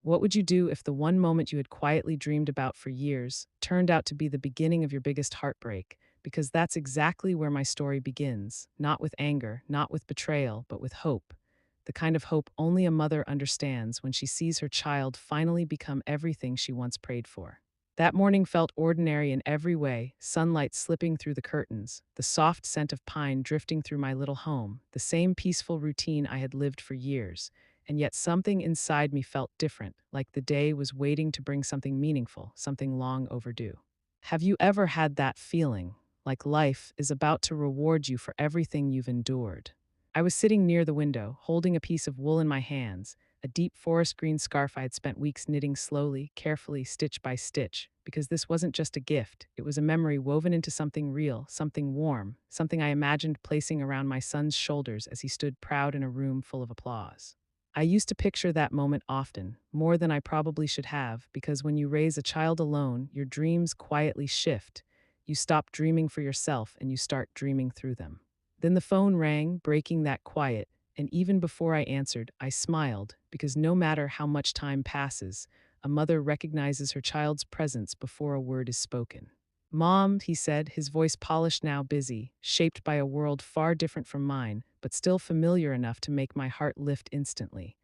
What would you do if the one moment you had quietly dreamed about for years turned out to be the beginning of your biggest heartbreak? Because that's exactly where my story begins, not with anger, not with betrayal, but with hope. The kind of hope only a mother understands when she sees her child finally become everything she once prayed for. That morning felt ordinary in every way, sunlight slipping through the curtains, the soft scent of pine drifting through my little home, the same peaceful routine I had lived for years. And yet something inside me felt different, like the day was waiting to bring something meaningful, something long overdue. Have you ever had that feeling, like life is about to reward you for everything you've endured? I was sitting near the window, holding a piece of wool in my hands, a deep forest green scarf I had spent weeks knitting slowly, carefully, stitch by stitch, because this wasn't just a gift, it was a memory woven into something real, something warm, something I imagined placing around my son's shoulders as he stood proud in a room full of applause. I used to picture that moment often, more than I probably should have, because when you raise a child alone, your dreams quietly shift. You stop dreaming for yourself and you start dreaming through them. Then the phone rang, breaking that quiet, and even before I answered, I smiled, because no matter how much time passes, a mother recognizes her child's presence before a word is spoken. Mom, he said, his voice polished now busy, shaped by a world far different from mine, but still familiar enough to make my heart lift instantly.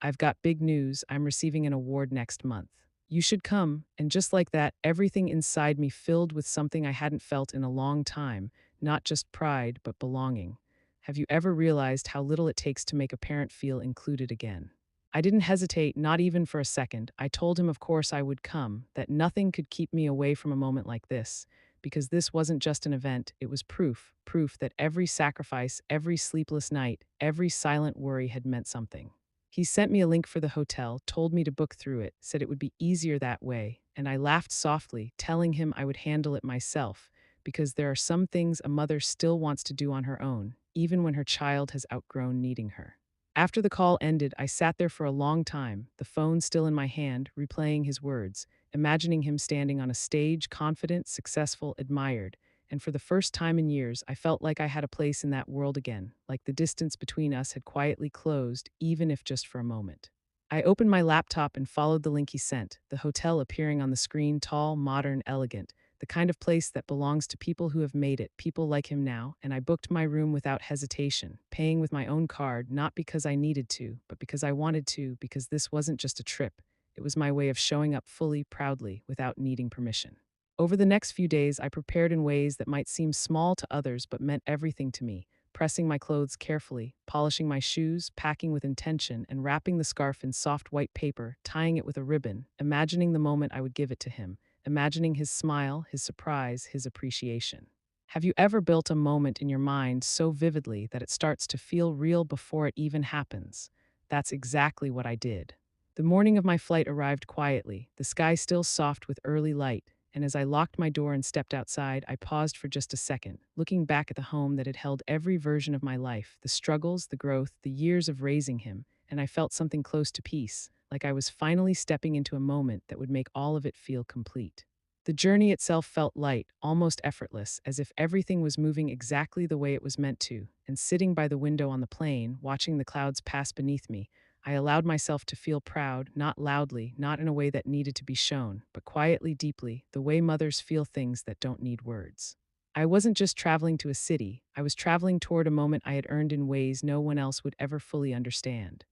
I've got big news. I'm receiving an award next month. You should come. And just like that, everything inside me filled with something I hadn't felt in a long time, not just pride, but belonging. Have you ever realized how little it takes to make a parent feel included again? I didn't hesitate, not even for a second. I told him, of course, I would come, that nothing could keep me away from a moment like this, because this wasn't just an event, it was proof that every sacrifice, every sleepless night, every silent worry had meant something. He sent me a link for the hotel, told me to book through it, said it would be easier that way, and I laughed softly, telling him I would handle it myself, because there are some things a mother still wants to do on her own, even when her child has outgrown needing her. After the call ended, I sat there for a long time, the phone still in my hand, replaying his words, imagining him standing on a stage, confident, successful, admired. And for the first time in years, I felt like I had a place in that world again, like the distance between us had quietly closed, even if just for a moment. I opened my laptop and followed the link he sent, the hotel appearing on the screen, tall, modern, elegant, the kind of place that belongs to people who have made it, people like him now, and I booked my room without hesitation, paying with my own card, not because I needed to, but because I wanted to, because this wasn't just a trip. It was my way of showing up fully, proudly, without needing permission. Over the next few days, I prepared in ways that might seem small to others but meant everything to me, pressing my clothes carefully, polishing my shoes, packing with intention, and wrapping the scarf in soft white paper, tying it with a ribbon, imagining the moment I would give it to him, imagining his smile, his surprise, his appreciation. Have you ever built a moment in your mind so vividly that it starts to feel real before it even happens? That's exactly what I did. The morning of my flight arrived quietly, the sky still soft with early light, and as I locked my door and stepped outside, I paused for just a second, looking back at the home that had held every version of my life, the struggles, the growth, the years of raising him, and I felt something close to peace, like I was finally stepping into a moment that would make all of it feel complete. The journey itself felt light, almost effortless, as if everything was moving exactly the way it was meant to, and sitting by the window on the plane, watching the clouds pass beneath me, I allowed myself to feel proud, not loudly, not in a way that needed to be shown, but quietly, deeply, the way mothers feel things that don't need words. I wasn't just traveling to a city, I was traveling toward a moment I had earned in ways no one else would ever fully understand.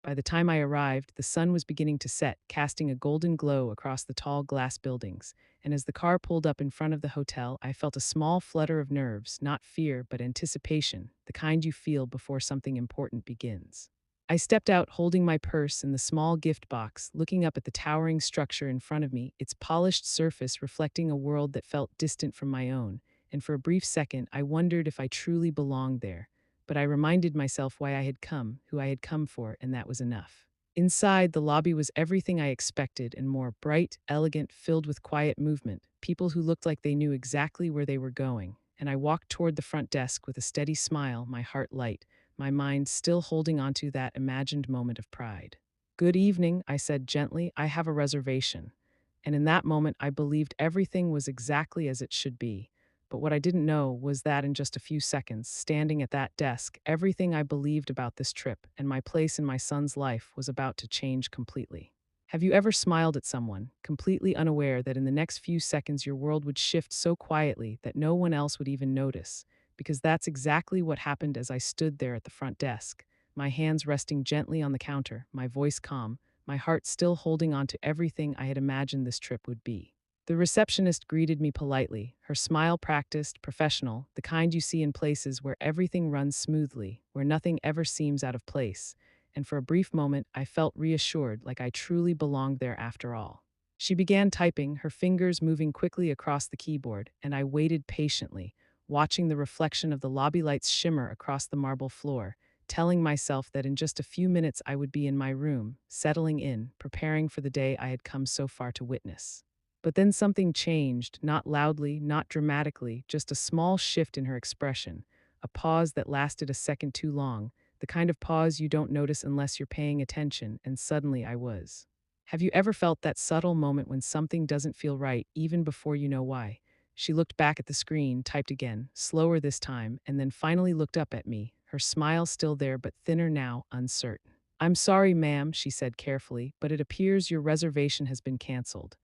By the time I arrived, the sun was beginning to set, casting a golden glow across the tall glass buildings, and as the car pulled up in front of the hotel, I felt a small flutter of nerves, not fear, but anticipation, the kind you feel before something important begins. I stepped out, holding my purse and the small gift box, looking up at the towering structure in front of me, its polished surface reflecting a world that felt distant from my own, and for a brief second I wondered if I truly belonged there. But I reminded myself why I had come, who I had come for, and that was enough. Inside, the lobby was everything I expected and more, bright, elegant, filled with quiet movement, people who looked like they knew exactly where they were going, and I walked toward the front desk with a steady smile, my heart light, my mind still holding onto that imagined moment of pride. "Good evening," I said gently, "I have a reservation." And in that moment, I believed everything was exactly as it should be. But what I didn't know was that in just a few seconds, standing at that desk, everything I believed about this trip and my place in my son's life was about to change completely. Have you ever smiled at someone, completely unaware that in the next few seconds your world would shift so quietly that no one else would even notice? Because that's exactly what happened as I stood there at the front desk, my hands resting gently on the counter, my voice calm, my heart still holding on to everything I had imagined this trip would be. The receptionist greeted me politely, her smile practiced, professional, the kind you see in places where everything runs smoothly, where nothing ever seems out of place, and for a brief moment I felt reassured, like I truly belonged there after all. She began typing, her fingers moving quickly across the keyboard, and I waited patiently, watching the reflection of the lobby lights shimmer across the marble floor, telling myself that in just a few minutes I would be in my room, settling in, preparing for the day I had come so far to witness. But then something changed, not loudly, not dramatically, just a small shift in her expression, a pause that lasted a second too long, the kind of pause you don't notice unless you're paying attention, and suddenly I was. Have you ever felt that subtle moment when something doesn't feel right, even before you know why? She looked back at the screen, typed again, slower this time, and then finally looked up at me, her smile still there but thinner now, uncertain. "I'm sorry, ma'am," she said carefully, "but it appears your reservation has been canceled."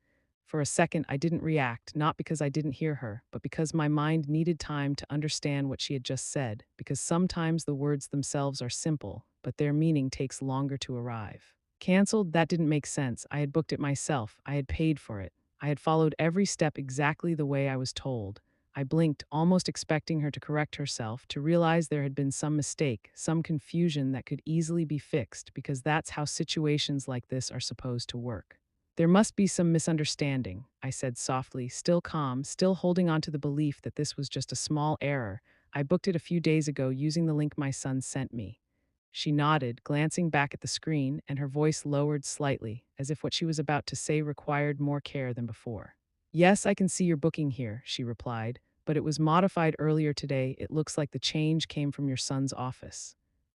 For a second, I didn't react, not because I didn't hear her, but because my mind needed time to understand what she had just said, because sometimes the words themselves are simple, but their meaning takes longer to arrive. Cancelled? That didn't make sense. I had booked it myself. I had paid for it. I had followed every step exactly the way I was told. I blinked, almost expecting her to correct herself, to realize there had been some mistake, some confusion that could easily be fixed, because that's how situations like this are supposed to work. "There must be some misunderstanding," I said softly, still calm, still holding on to the belief that this was just a small error. "I booked it a few days ago using the link my son sent me." She nodded, glancing back at the screen, and her voice lowered slightly, as if what she was about to say required more care than before. "Yes, I can see your booking here," she replied, "but it was modified earlier today. It looks like the change came from your son's office."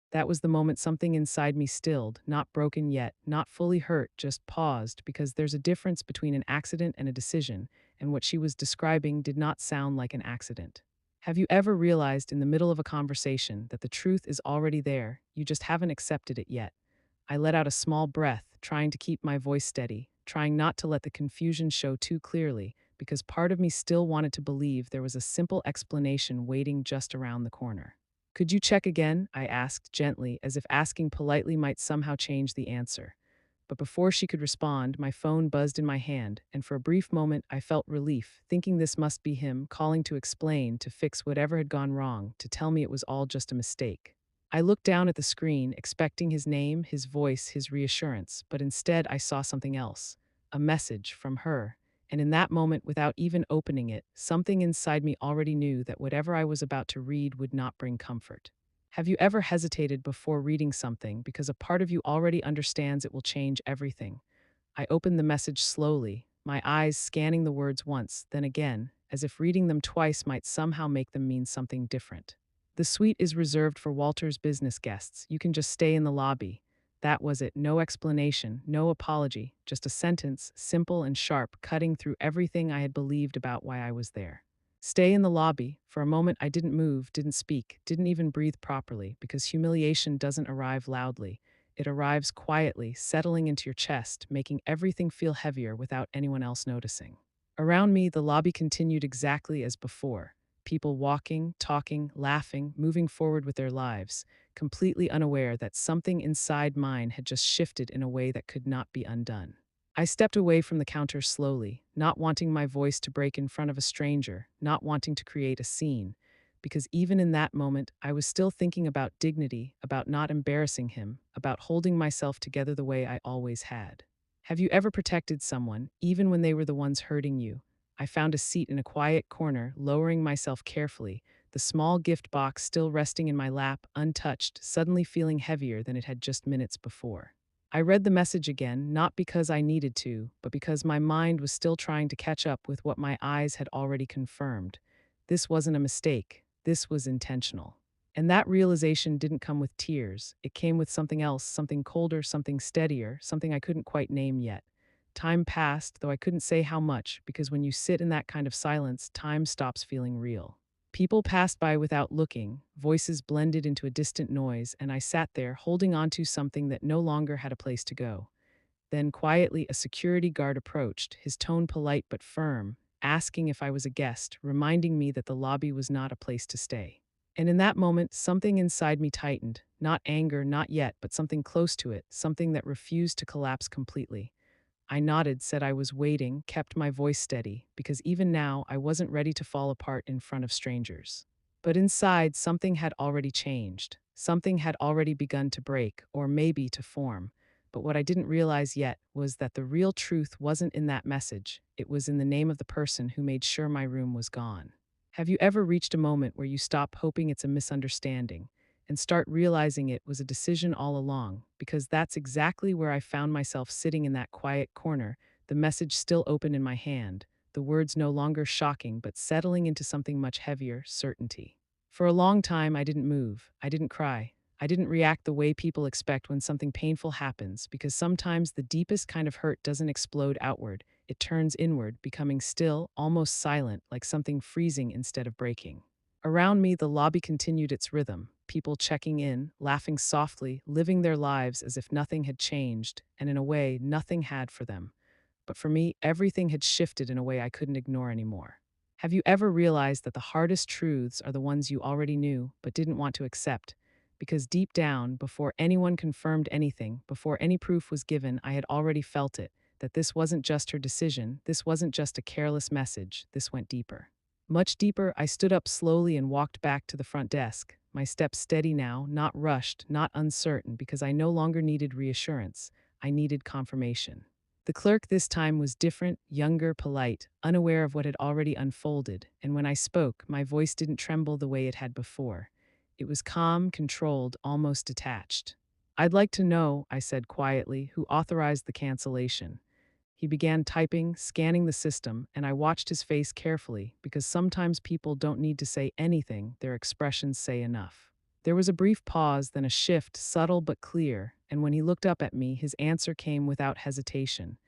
That was the moment something inside me stilled, not broken yet, not fully hurt, just paused, because there's a difference between an accident and a decision, and what she was describing did not sound like an accident. Have you ever realized in the middle of a conversation that the truth is already there, you just haven't accepted it yet? I let out a small breath, trying to keep my voice steady, trying not to let the confusion show too clearly, because part of me still wanted to believe there was a simple explanation waiting just around the corner. "Could you check again?" I asked gently, as if asking politely might somehow change the answer. But before she could respond, my phone buzzed in my hand, and for a brief moment I felt relief, thinking this must be him calling to explain, to fix whatever had gone wrong, to tell me it was all just a mistake. I looked down at the screen, expecting his name, his voice, his reassurance, but instead I saw something else, a message from her. And in that moment, without even opening it, something inside me already knew that whatever I was about to read would not bring comfort. Have you ever hesitated before reading something because a part of you already understands it will change everything? I opened the message slowly, my eyes scanning the words once, then again, as if reading them twice might somehow make them mean something different. "The suite is reserved for Walter's business guests. You can just stay in the lobby." That was it, no explanation, no apology, just a sentence, simple and sharp, cutting through everything I had believed about why I was there. "Stay in the lobby." For a moment I didn't move, didn't speak, didn't even breathe properly, because humiliation doesn't arrive loudly. It arrives quietly, settling into your chest, making everything feel heavier without anyone else noticing. Around me, the lobby continued exactly as before. People walking, talking, laughing, moving forward with their lives, completely unaware that something inside mine had just shifted in a way that could not be undone. I stepped away from the counter slowly, not wanting my voice to break in front of a stranger, not wanting to create a scene, because even in that moment, I was still thinking about dignity, about not embarrassing him, about holding myself together the way I always had. Have you ever protected someone, even when they were the ones hurting you? I found a seat in a quiet corner, lowering myself carefully, the small gift box still resting in my lap, untouched, suddenly feeling heavier than it had just minutes before. I read the message again, not because I needed to, but because my mind was still trying to catch up with what my eyes had already confirmed. This wasn't a mistake. This was intentional. And that realization didn't come with tears. It came with something else, something colder, something steadier, something I couldn't quite name yet. Time passed, though I couldn't say how much, because when you sit in that kind of silence, time stops feeling real. People passed by without looking, voices blended into a distant noise, and I sat there, holding on to something that no longer had a place to go. Then, quietly, a security guard approached, his tone polite but firm, asking if I was a guest, reminding me that the lobby was not a place to stay. And in that moment, something inside me tightened. Not anger, not yet, but something close to it, something that refused to collapse completely. I nodded, said I was waiting, kept my voice steady, because even now I wasn't ready to fall apart in front of strangers. But inside, something had already changed. Something had already begun to break, or maybe to form. But what I didn't realize yet was that the real truth wasn't in that message. It was in the name of the person who made sure my room was gone. Have you ever reached a moment where you stop hoping it's a misunderstanding and start realizing it was a decision all along? Because that's exactly where I found myself, sitting in that quiet corner, the message still open in my hand, the words no longer shocking but settling into something much heavier: certainty. For a long time, I didn't move, I didn't cry, I didn't react the way people expect when something painful happens, because sometimes the deepest kind of hurt doesn't explode outward, it turns inward, becoming still, almost silent, like something freezing instead of breaking. Around me, the lobby continued its rhythm, people checking in, laughing softly, living their lives as if nothing had changed, and in a way, nothing had for them. But for me, everything had shifted in a way I couldn't ignore anymore. Have you ever realized that the hardest truths are the ones you already knew but didn't want to accept? Because deep down, before anyone confirmed anything, before any proof was given, I had already felt it, that this wasn't just her decision, this wasn't just a careless message, this went deeper. Much deeper. I stood up slowly and walked back to the front desk, my steps steady now, not rushed, not uncertain, because I no longer needed reassurance, I needed confirmation. The clerk this time was different, younger, polite, unaware of what had already unfolded, and when I spoke, my voice didn't tremble the way it had before. It was calm, controlled, almost detached. "I'd like to know," I said quietly, "who authorized the cancellation." He began typing, scanning the system, and I watched his face carefully, because sometimes people don't need to say anything, their expressions say enough. There was a brief pause, then a shift, subtle but clear, and when he looked up at me, his answer came without hesitation.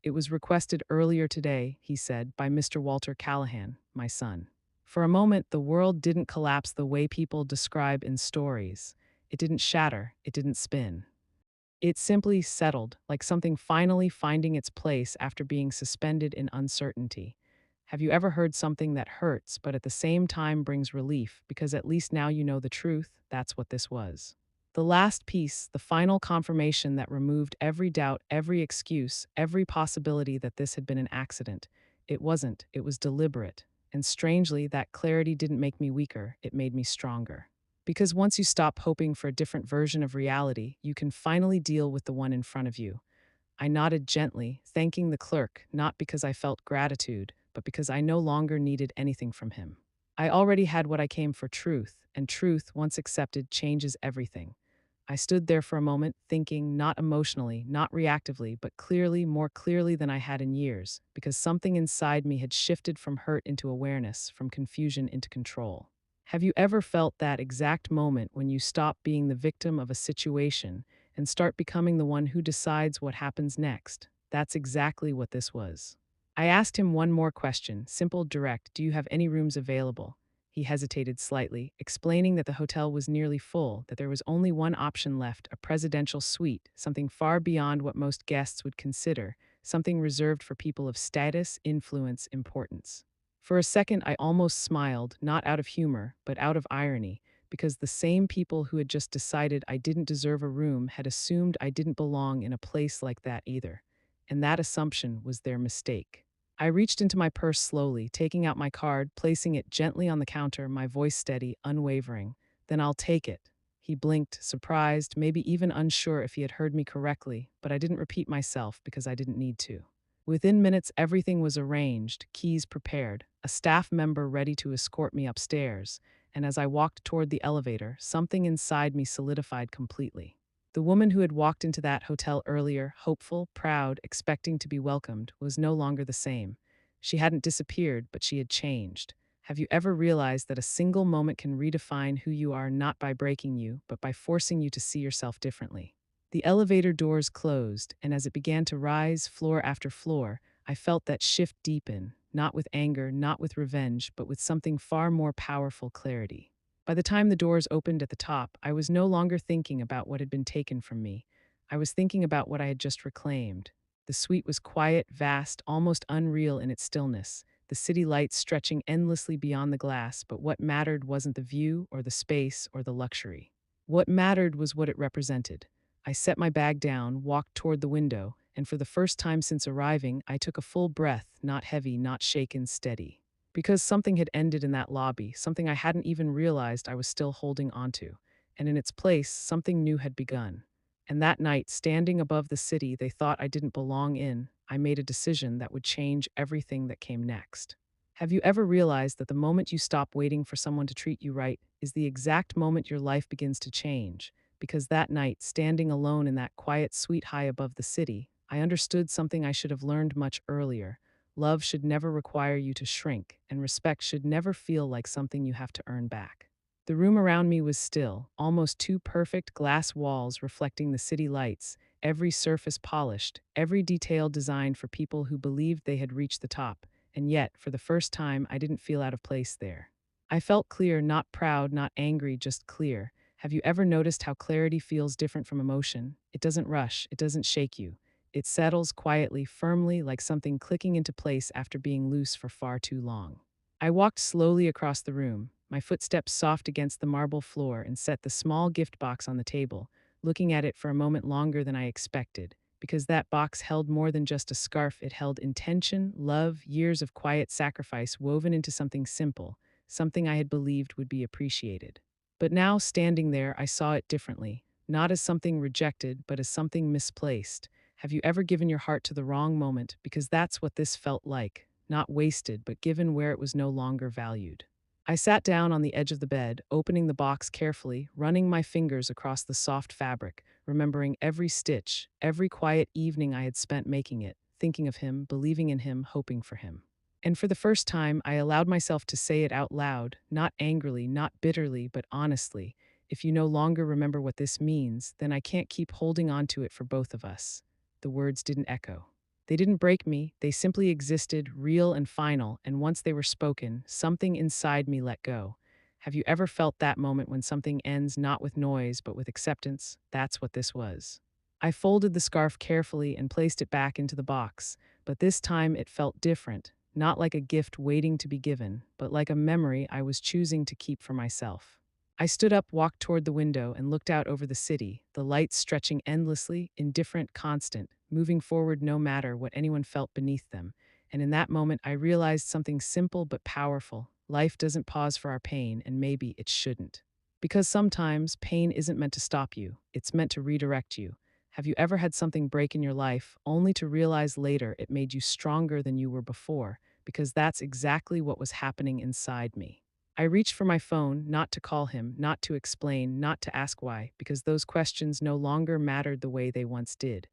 "It was requested earlier today," he said, "by Mr. Walter Callahan, my son." For a moment, the world didn't collapse the way people describe in stories. It didn't shatter, it didn't spin. It simply settled, like something finally finding its place after being suspended in uncertainty. Have you ever heard something that hurts, but at the same time brings relief, because at least now you know the truth? That's what this was. The last piece, the final confirmation that removed every doubt, every excuse, every possibility that this had been an accident. It wasn't, it was deliberate. And strangely, that clarity didn't make me weaker, it made me stronger. Because once you stop hoping for a different version of reality, you can finally deal with the one in front of you. I nodded gently, thanking the clerk, not because I felt gratitude, but because I no longer needed anything from him. I already had what I came for: truth, and truth, once accepted, changes everything. I stood there for a moment, thinking, not emotionally, not reactively, but clearly, more clearly than I had in years, because something inside me had shifted from hurt into awareness, from confusion into control. Have you ever felt that exact moment when you stop being the victim of a situation and start becoming the one who decides what happens next? That's exactly what this was. I asked him one more question, simple, direct: "Do you have any rooms available?" He hesitated slightly, explaining that the hotel was nearly full, that there was only one option left: a presidential suite, something far beyond what most guests would consider, something reserved for people of status, influence, importance. For a second, I almost smiled, not out of humor, but out of irony, because the same people who had just decided I didn't deserve a room had assumed I didn't belong in a place like that either. And that assumption was their mistake. I reached into my purse slowly, taking out my card, placing it gently on the counter, my voice steady, unwavering. "Then I'll take it." He blinked, surprised, maybe even unsure if he had heard me correctly, but I didn't repeat myself because I didn't need to. Within minutes, everything was arranged, keys prepared, a staff member ready to escort me upstairs, and as I walked toward the elevator, something inside me solidified completely. The woman who had walked into that hotel earlier, hopeful, proud, expecting to be welcomed, was no longer the same. She hadn't disappeared, but she had changed. Have you ever realized that a single moment can redefine who you are, not by breaking you, but by forcing you to see yourself differently? The elevator doors closed, and as it began to rise, floor after floor, I felt that shift deepen, not with anger, not with revenge, but with something far more powerful: clarity. By the time the doors opened at the top, I was no longer thinking about what had been taken from me. I was thinking about what I had just reclaimed. The suite was quiet, vast, almost unreal in its stillness, the city lights stretching endlessly beyond the glass, but what mattered wasn't the view or the space or the luxury. What mattered was what it represented. I set my bag down, walked toward the window, and for the first time since arriving, I took a full breath, not heavy, not shaken, steady. Because something had ended in that lobby, something I hadn't even realized I was still holding onto, and in its place, something new had begun. And that night, standing above the city they thought I didn't belong in, I made a decision that would change everything that came next. Have you ever realized that the moment you stop waiting for someone to treat you right is the exact moment your life begins to change? Because that night, standing alone in that quiet suite high above the city, I understood something I should have learned much earlier. Love should never require you to shrink, and respect should never feel like something you have to earn back. The room around me was still, almost two perfect glass walls reflecting the city lights, every surface polished, every detail designed for people who believed they had reached the top, and yet, for the first time, I didn't feel out of place there. I felt clear, not proud, not angry, just clear. Have you ever noticed how clarity feels different from emotion? It doesn't rush, it doesn't shake you. It settles quietly, firmly, like something clicking into place after being loose for far too long. I walked slowly across the room, my footsteps soft against the marble floor, and set the small gift box on the table, looking at it for a moment longer than I expected, because that box held more than just a scarf. It held intention, love, years of quiet sacrifice woven into something simple, something I had believed would be appreciated. But now, standing there, I saw it differently, not as something rejected, but as something misplaced. Have you ever given your heart to the wrong moment? Because that's what this felt like, not wasted, but given where it was no longer valued. I sat down on the edge of the bed, opening the box carefully, running my fingers across the soft fabric, remembering every stitch, every quiet evening I had spent making it, thinking of him, believing in him, hoping for him. And for the first time, I allowed myself to say it out loud, not angrily, not bitterly, but honestly. If you no longer remember what this means, then I can't keep holding on to it for both of us. The words didn't echo. They didn't break me, they simply existed, real and final, and once they were spoken, something inside me let go. Have you ever felt that moment when something ends not with noise, but with acceptance? That's what this was. I folded the scarf carefully and placed it back into the box, but this time it felt different, not like a gift waiting to be given, but like a memory I was choosing to keep for myself. I stood up, walked toward the window, and looked out over the city, the lights stretching endlessly, indifferent, constant, moving forward no matter what anyone felt beneath them. And in that moment, I realized something simple but powerful. Life doesn't pause for our pain, and maybe it shouldn't. Because sometimes pain isn't meant to stop you, it's meant to redirect you. Have you ever had something break in your life, only to realize later it made you stronger than you were before? Because that's exactly what was happening inside me. I reached for my phone, not to call him, not to explain, not to ask why, because those questions no longer mattered the way they once did.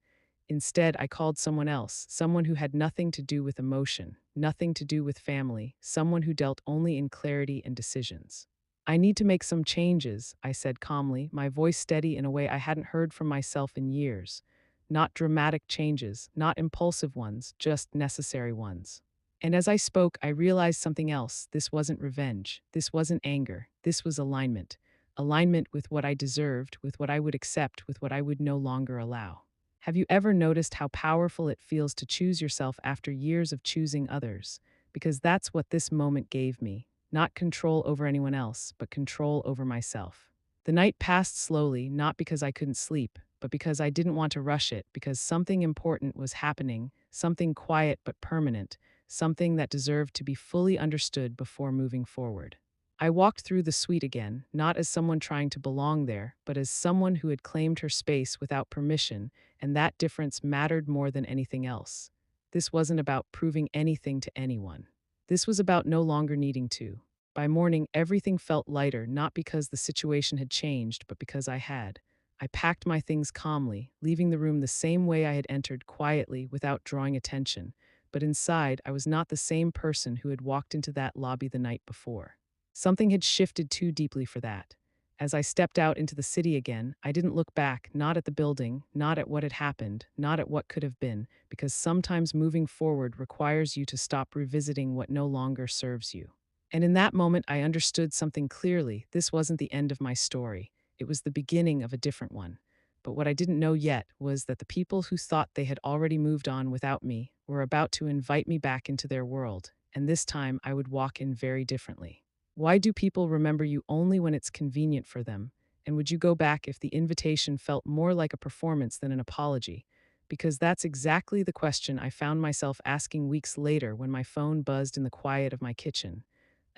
Instead, I called someone else, someone who had nothing to do with emotion, nothing to do with family, someone who dealt only in clarity and decisions. I need to make some changes, I said calmly, my voice steady in a way I hadn't heard from myself in years. Not dramatic changes, not impulsive ones, just necessary ones. And as I spoke, I realized something else. This wasn't revenge. This wasn't anger. This was alignment. Alignment with what I deserved, with what I would accept, with what I would no longer allow. Have you ever noticed how powerful it feels to choose yourself after years of choosing others? Because that's what this moment gave me. Not control over anyone else, but control over myself. The night passed slowly, not because I couldn't sleep, but because I didn't want to rush it, because something important was happening, something quiet but permanent, something that deserved to be fully understood before moving forward. I walked through the suite again, not as someone trying to belong there, but as someone who had claimed her space without permission, and that difference mattered more than anything else. This wasn't about proving anything to anyone. This was about no longer needing to. By morning, everything felt lighter, not because the situation had changed, but because I had. I packed my things calmly, leaving the room the same way I had entered, quietly, without drawing attention. But inside, I was not the same person who had walked into that lobby the night before. Something had shifted too deeply for that. As I stepped out into the city again, I didn't look back, not at the building, not at what had happened, not at what could have been, because sometimes moving forward requires you to stop revisiting what no longer serves you. And in that moment, I understood something clearly. This wasn't the end of my story. It was the beginning of a different one. But what I didn't know yet was that the people who thought they had already moved on without me were about to invite me back into their world, and this time I would walk in very differently. Why do people remember you only when it's convenient for them? And would you go back if the invitation felt more like a performance than an apology? Because that's exactly the question I found myself asking weeks later when my phone buzzed in the quiet of my kitchen.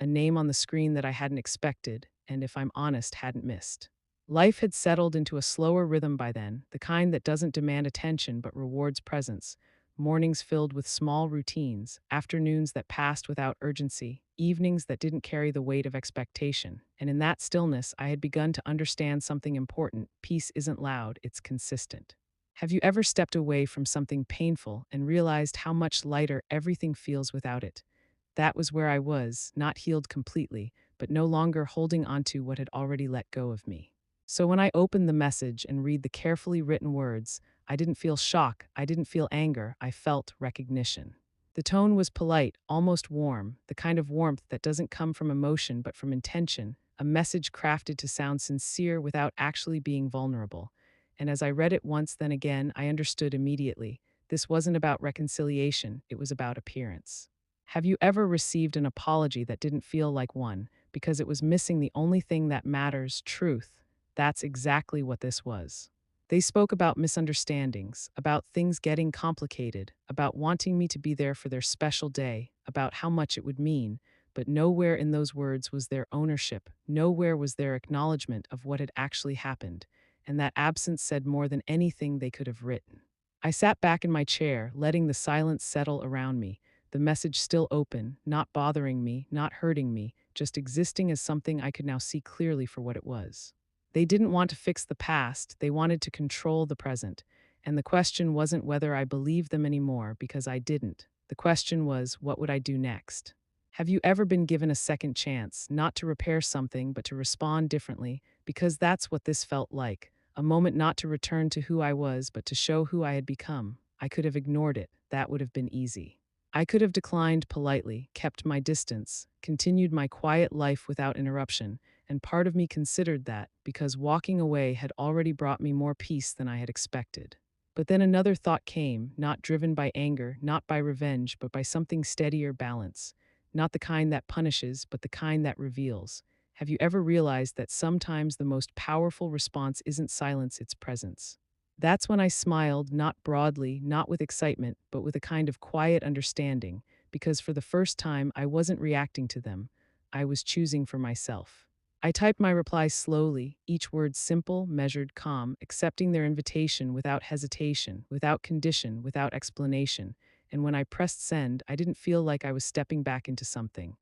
A name on the screen that I hadn't expected, and if I'm honest, hadn't missed. Life had settled into a slower rhythm by then, the kind that doesn't demand attention but rewards presence. Mornings filled with small routines, afternoons that passed without urgency, evenings that didn't carry the weight of expectation. And in that stillness, I had begun to understand something important. Peace isn't loud, it's consistent. Have you ever stepped away from something painful and realized how much lighter everything feels without it? That was where I was, not healed completely, but no longer holding onto what had already let go of me. So when I opened the message and read the carefully written words, I didn't feel shock, I didn't feel anger, I felt recognition. The tone was polite, almost warm, the kind of warmth that doesn't come from emotion but from intention, a message crafted to sound sincere without actually being vulnerable. And as I read it once, then again, I understood immediately. This wasn't about reconciliation, it was about appearance. Have you ever received an apology that didn't feel like one because it was missing the only thing that matters, truth? That's exactly what this was. They spoke about misunderstandings, about things getting complicated, about wanting me to be there for their special day, about how much it would mean, but nowhere in those words was there ownership, nowhere was there acknowledgement of what had actually happened, and that absence said more than anything they could have written. I sat back in my chair, letting the silence settle around me, the message still open, not bothering me, not hurting me, just existing as something I could now see clearly for what it was. They didn't want to fix the past, they wanted to control the present. And the question wasn't whether I believed them anymore, because I didn't. The question was, what would I do next? Have you ever been given a second chance, not to repair something, but to respond differently? Because that's what this felt like. A moment not to return to who I was, but to show who I had become. I could have ignored it. That would have been easy. I could have declined politely, kept my distance, continued my quiet life without interruption, and part of me considered that because walking away had already brought me more peace than I had expected. But then another thought came, not driven by anger, not by revenge, but by something steadier, balance. Not the kind that punishes, but the kind that reveals. Have you ever realized that sometimes the most powerful response isn't silence, it's presence? That's when I smiled, not broadly, not with excitement, but with a kind of quiet understanding, because for the first time I wasn't reacting to them. I was choosing for myself. I typed my replies slowly, each word simple, measured, calm, accepting their invitation without hesitation, without condition, without explanation. And when I pressed send, I didn't feel like I was stepping back into something.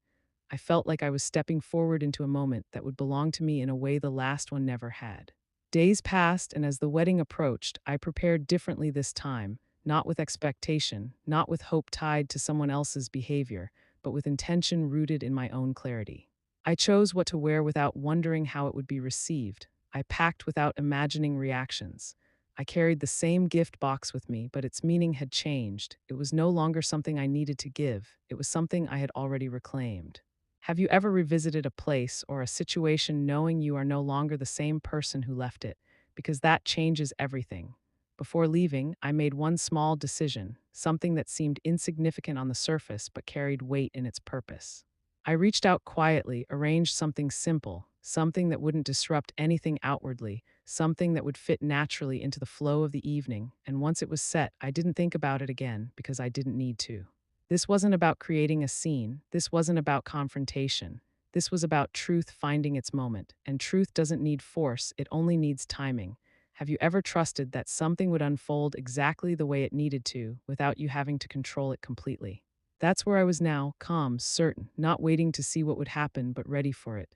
I felt like I was stepping forward into a moment that would belong to me in a way the last one never had. Days passed, and as the wedding approached, I prepared differently this time, not with expectation, not with hope tied to someone else's behavior, but with intention rooted in my own clarity. I chose what to wear without wondering how it would be received. I packed without imagining reactions. I carried the same gift box with me, but its meaning had changed. It was no longer something I needed to give, it was something I had already reclaimed. Have you ever revisited a place or a situation knowing you are no longer the same person who left it? Because that changes everything. Before leaving, I made one small decision, something that seemed insignificant on the surface but carried weight in its purpose. I reached out quietly, arranged something simple, something that wouldn't disrupt anything outwardly, something that would fit naturally into the flow of the evening, and once it was set, I didn't think about it again because I didn't need to. This wasn't about creating a scene, this wasn't about confrontation. This was about truth finding its moment, and truth doesn't need force, it only needs timing. Have you ever trusted that something would unfold exactly the way it needed to, without you having to control it completely? That's where I was now, calm, certain, not waiting to see what would happen, but ready for it.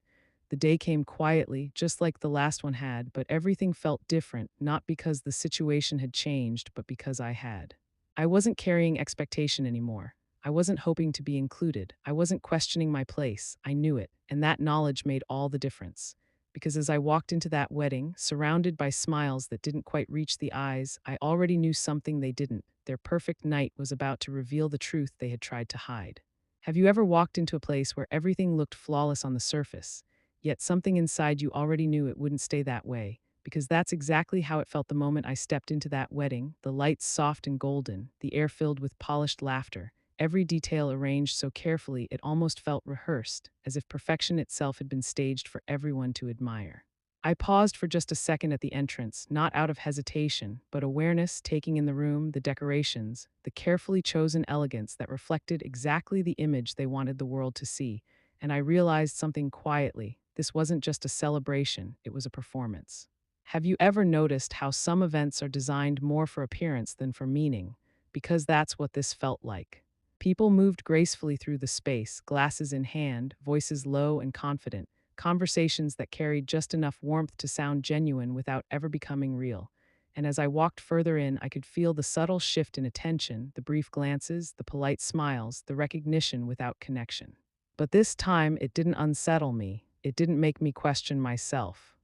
The day came quietly, just like the last one had, but everything felt different, not because the situation had changed, but because I had. I wasn't carrying expectation anymore. I wasn't hoping to be included. I wasn't questioning my place. I knew it, and that knowledge made all the difference. Because as I walked into that wedding, surrounded by smiles that didn't quite reach the eyes, I already knew something they didn't. Their perfect night was about to reveal the truth they had tried to hide. Have you ever walked into a place where everything looked flawless on the surface, yet something inside you already knew it wouldn't stay that way? because that's exactly how it felt the moment I stepped into that wedding, the lights soft and golden, the air filled with polished laughter, every detail arranged so carefully it almost felt rehearsed, as if perfection itself had been staged for everyone to admire. I paused for just a second at the entrance, not out of hesitation, but awareness, taking in the room, the decorations, the carefully chosen elegance that reflected exactly the image they wanted the world to see. And I realized something quietly. This wasn't just a celebration, it was a performance. Have you ever noticed how some events are designed more for appearance than for meaning? Because that's what this felt like. People moved gracefully through the space, glasses in hand, voices low and confident, conversations that carried just enough warmth to sound genuine without ever becoming real. And as I walked further in, I could feel the subtle shift in attention, the brief glances, the polite smiles, the recognition without connection. But this time, it didn't unsettle me. It didn't make me question myself.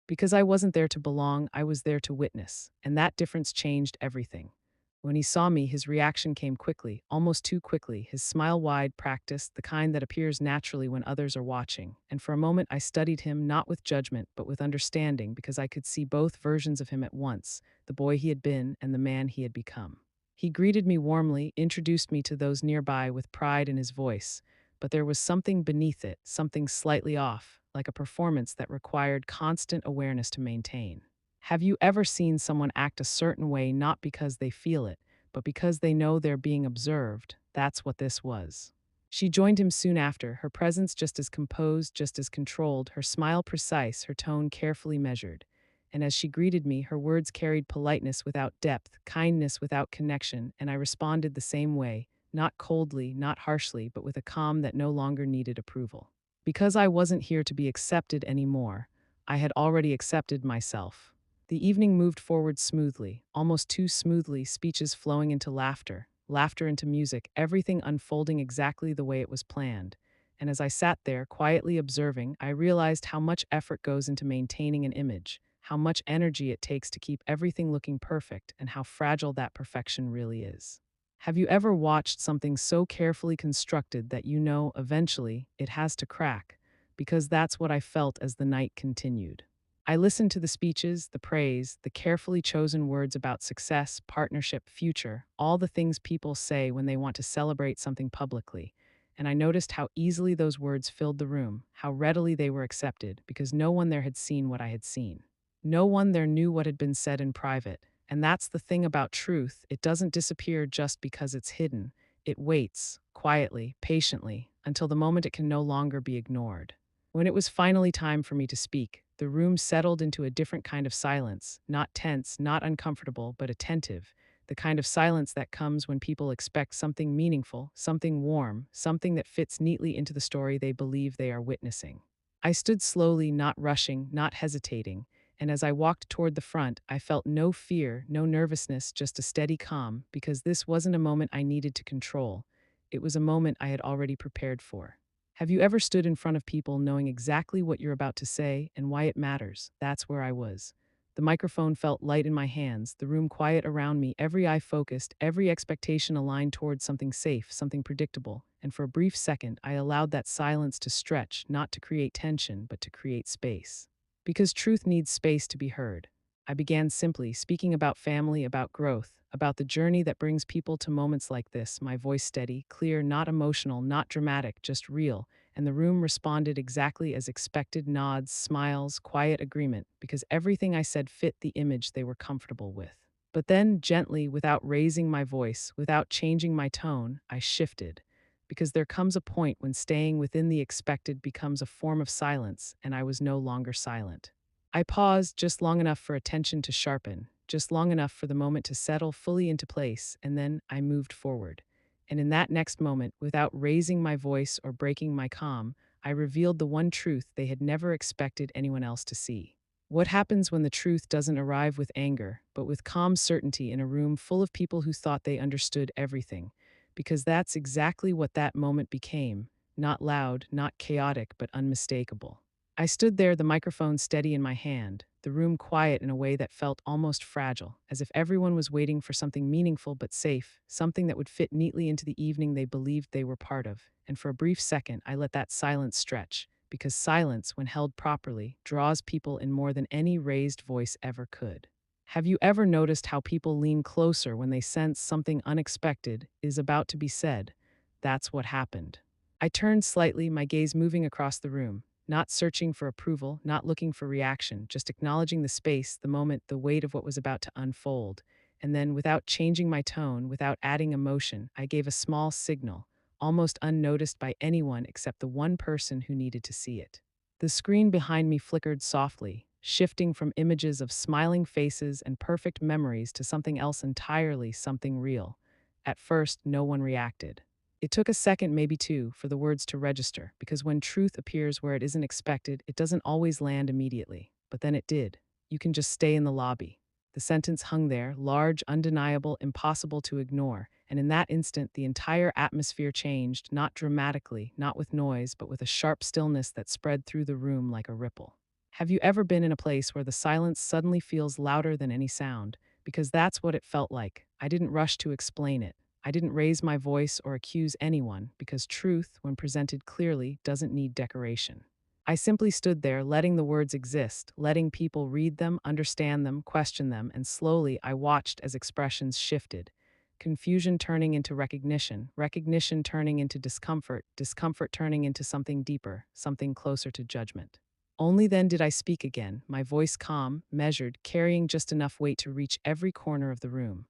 Because I wasn't there to belong, I was there to witness, and that difference changed everything. When he saw me, his reaction came quickly, almost too quickly, his smile wide, practiced, the kind that appears naturally when others are watching. And for a moment, I studied him not with judgment, but with understanding, because I could see both versions of him at once, the boy he had been and the man he had become. He greeted me warmly, introduced me to those nearby with pride in his voice, but there was something beneath it, something slightly off, like a performance that required constant awareness to maintain. Have you ever seen someone act a certain way not because they feel it, but because they know they're being observed? That's what this was. She joined him soon after, her presence just as composed, just as controlled, her smile precise, her tone carefully measured. And as she greeted me, her words carried politeness without depth, kindness without connection, and I responded the same way, not coldly, not harshly, but with a calm that no longer needed approval. Because I wasn't here to be accepted anymore, I had already accepted myself. The evening moved forward smoothly, almost too smoothly, speeches flowing into laughter, laughter into music, everything unfolding exactly the way it was planned. And as I sat there, quietly observing, I realized how much effort goes into maintaining an image, how much energy it takes to keep everything looking perfect, and how fragile that perfection really is. Have you ever watched something so carefully constructed that you know eventually it has to crack? Because that's what I felt as the night continued. I listened to the speeches, the praise, the carefully chosen words about success, partnership, future, all the things people say when they want to celebrate something publicly. And I noticed how easily those words filled the room, how readily they were accepted, because no one there had seen what I had seen. No one there knew what had been said in private. And that's the thing about truth, it doesn't disappear just because it's hidden. It waits, quietly, patiently, until the moment it can no longer be ignored. When it was finally time for me to speak, the room settled into a different kind of silence, not tense, not uncomfortable, but attentive, the kind of silence that comes when people expect something meaningful, something warm, something that fits neatly into the story they believe they are witnessing. I stood slowly, not rushing, not hesitating, and as I walked toward the front, I felt no fear, no nervousness, just a steady calm, because this wasn't a moment I needed to control. It was a moment I had already prepared for. Have you ever stood in front of people knowing exactly what you're about to say and why it matters? That's where I was. The microphone felt light in my hands, the room quiet around me, every eye focused, every expectation aligned towards something safe, something predictable. And for a brief second, I allowed that silence to stretch, not to create tension, but to create space. Because truth needs space to be heard. I began simply speaking about family, about growth, about the journey that brings people to moments like this, my voice steady, clear, not emotional, not dramatic, just real, and the room responded exactly as expected, nods, smiles, quiet agreement, because everything I said fit the image they were comfortable with. But then, gently, without raising my voice, without changing my tone, I shifted. Because there comes a point when staying within the expected becomes a form of silence, and I was no longer silent. I paused just long enough for attention to sharpen, just long enough for the moment to settle fully into place, and then I moved forward. And in that next moment, without raising my voice or breaking my calm, I revealed the one truth they had never expected anyone else to see. What happens when the truth doesn't arrive with anger, but with calm certainty in a room full of people who thought they understood everything? Because that's exactly what that moment became, not loud, not chaotic, but unmistakable. I stood there, the microphone steady in my hand, the room quiet in a way that felt almost fragile, as if everyone was waiting for something meaningful but safe, something that would fit neatly into the evening they believed they were part of. And for a brief second, I let that silence stretch, because silence, when held properly, draws people in more than any raised voice ever could. Have you ever noticed how people lean closer when they sense something unexpected is about to be said? That's what happened. I turned slightly, my gaze moving across the room, not searching for approval, not looking for reaction, just acknowledging the space, the moment, the weight of what was about to unfold. And then, without changing my tone, without adding emotion, I gave a small signal, almost unnoticed by anyone except the one person who needed to see it. The screen behind me flickered softly, shifting from images of smiling faces and perfect memories to something else entirely, something real. At first, no one reacted. It took a second, maybe two, for the words to register, because when truth appears where it isn't expected, it doesn't always land immediately. But then it did. You can just stay in the lobby. The sentence hung there, large, undeniable, impossible to ignore, and in that instant the entire atmosphere changed, not dramatically, not with noise, but with a sharp stillness that spread through the room like a ripple. Have you ever been in a place where the silence suddenly feels louder than any sound? Because that's what it felt like. I didn't rush to explain it. I didn't raise my voice or accuse anyone, because truth, when presented clearly, doesn't need decoration. I simply stood there, letting the words exist, letting people read them, understand them, question them, and slowly I watched as expressions shifted. Confusion turning into recognition, recognition turning into discomfort, discomfort turning into something deeper, something closer to judgment. Only then did I speak again, my voice calm, measured, carrying just enough weight to reach every corner of the room.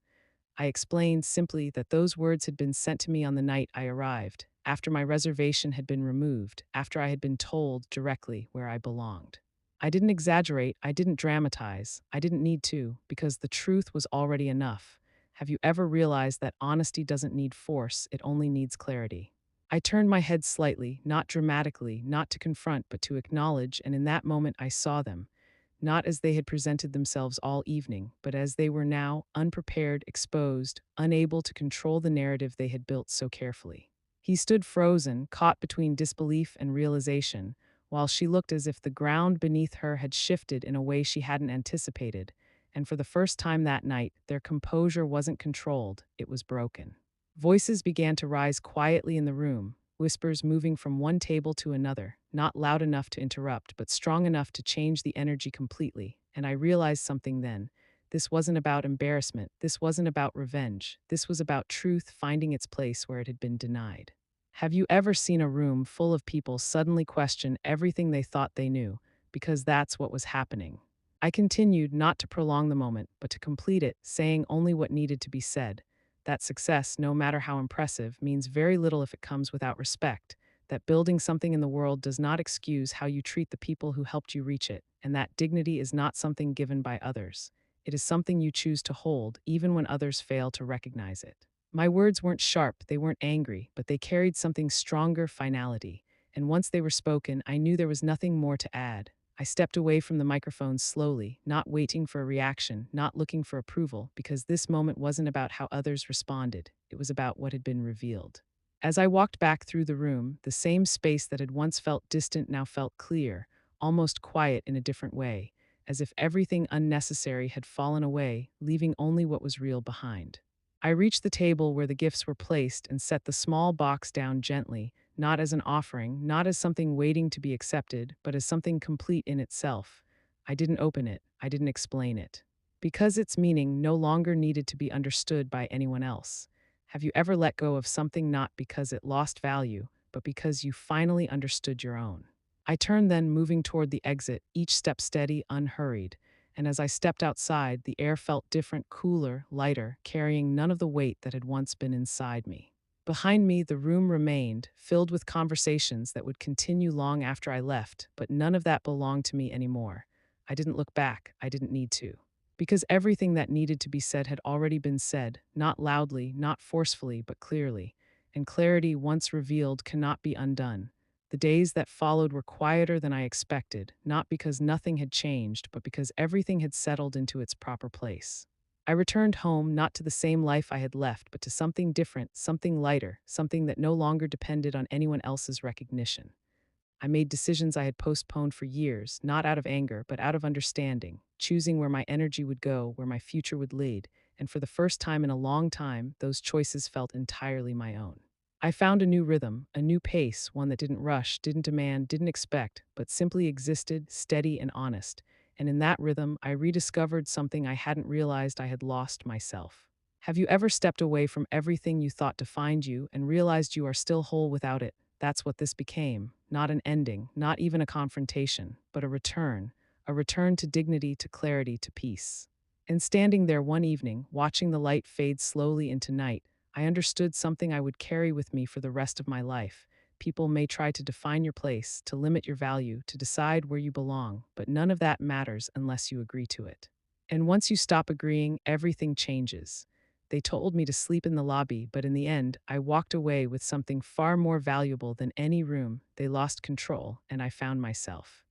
I explained simply that those words had been sent to me on the night I arrived, after my reservation had been removed, after I had been told directly where I belonged. I didn't exaggerate, I didn't dramatize, I didn't need to, because the truth was already enough. Have you ever realized that honesty doesn't need force, it only needs clarity? I turned my head slightly, not dramatically, not to confront, but to acknowledge, and in that moment I saw them, not as they had presented themselves all evening, but as they were now, unprepared, exposed, unable to control the narrative they had built so carefully. He stood frozen, caught between disbelief and realization, while she looked as if the ground beneath her had shifted in a way she hadn't anticipated, and for the first time that night, their composure wasn't controlled, it was broken. Voices began to rise quietly in the room, whispers moving from one table to another, not loud enough to interrupt, but strong enough to change the energy completely. And I realized something then. This wasn't about embarrassment. This wasn't about revenge. This was about truth finding its place where it had been denied. Have you ever seen a room full of people suddenly question everything they thought they knew? Because that's what was happening. I continued, not to prolong the moment, but to complete it, saying only what needed to be said. That success, no matter how impressive, means very little if it comes without respect, that building something in the world does not excuse how you treat the people who helped you reach it, and that dignity is not something given by others. It is something you choose to hold, even when others fail to recognize it. My words weren't sharp, they weren't angry, but they carried something stronger, finality. And once they were spoken, I knew there was nothing more to add. I stepped away from the microphone slowly, not waiting for a reaction, not looking for approval, because this moment wasn't about how others responded. It was about what had been revealed. As I walked back through the room, the same space that had once felt distant now felt clear, almost quiet in a different way, as if everything unnecessary had fallen away, leaving only what was real behind. I reached the table where the gifts were placed and set the small box down gently, not as an offering, not as something waiting to be accepted, but as something complete in itself. I didn't open it, I didn't explain it. Because its meaning no longer needed to be understood by anyone else. Have you ever let go of something not because it lost value, but because you finally understood your own? I turned then, moving toward the exit, each step steady, unhurried. And as I stepped outside, the air felt different, cooler, lighter, carrying none of the weight that had once been inside me. Behind me, the room remained, filled with conversations that would continue long after I left, but none of that belonged to me anymore. I didn't look back, I didn't need to. Because everything that needed to be said had already been said, not loudly, not forcefully, but clearly. And clarity, once revealed, cannot be undone. The days that followed were quieter than I expected, not because nothing had changed, but because everything had settled into its proper place. I returned home, not to the same life I had left, but to something different, something lighter, something that no longer depended on anyone else's recognition. I made decisions I had postponed for years, not out of anger, but out of understanding, choosing where my energy would go, where my future would lead, and for the first time in a long time, those choices felt entirely my own. I found a new rhythm, a new pace, one that didn't rush, didn't demand, didn't expect, but simply existed, steady and honest. And in that rhythm, I rediscovered something I hadn't realized I had lost myself. Have you ever stepped away from everything you thought defined you and realized you are still whole without it? That's what this became. Not an ending, not even a confrontation, but a return to dignity, to clarity, to peace. And standing there one evening, watching the light fade slowly into night, I understood something I would carry with me for the rest of my life. People may try to define your place, to limit your value, to decide where you belong, but none of that matters unless you agree to it. And once you stop agreeing, everything changes. They told me to sleep in the lobby, but in the end, I walked away with something far more valuable than any room. They lost control, and I found myself.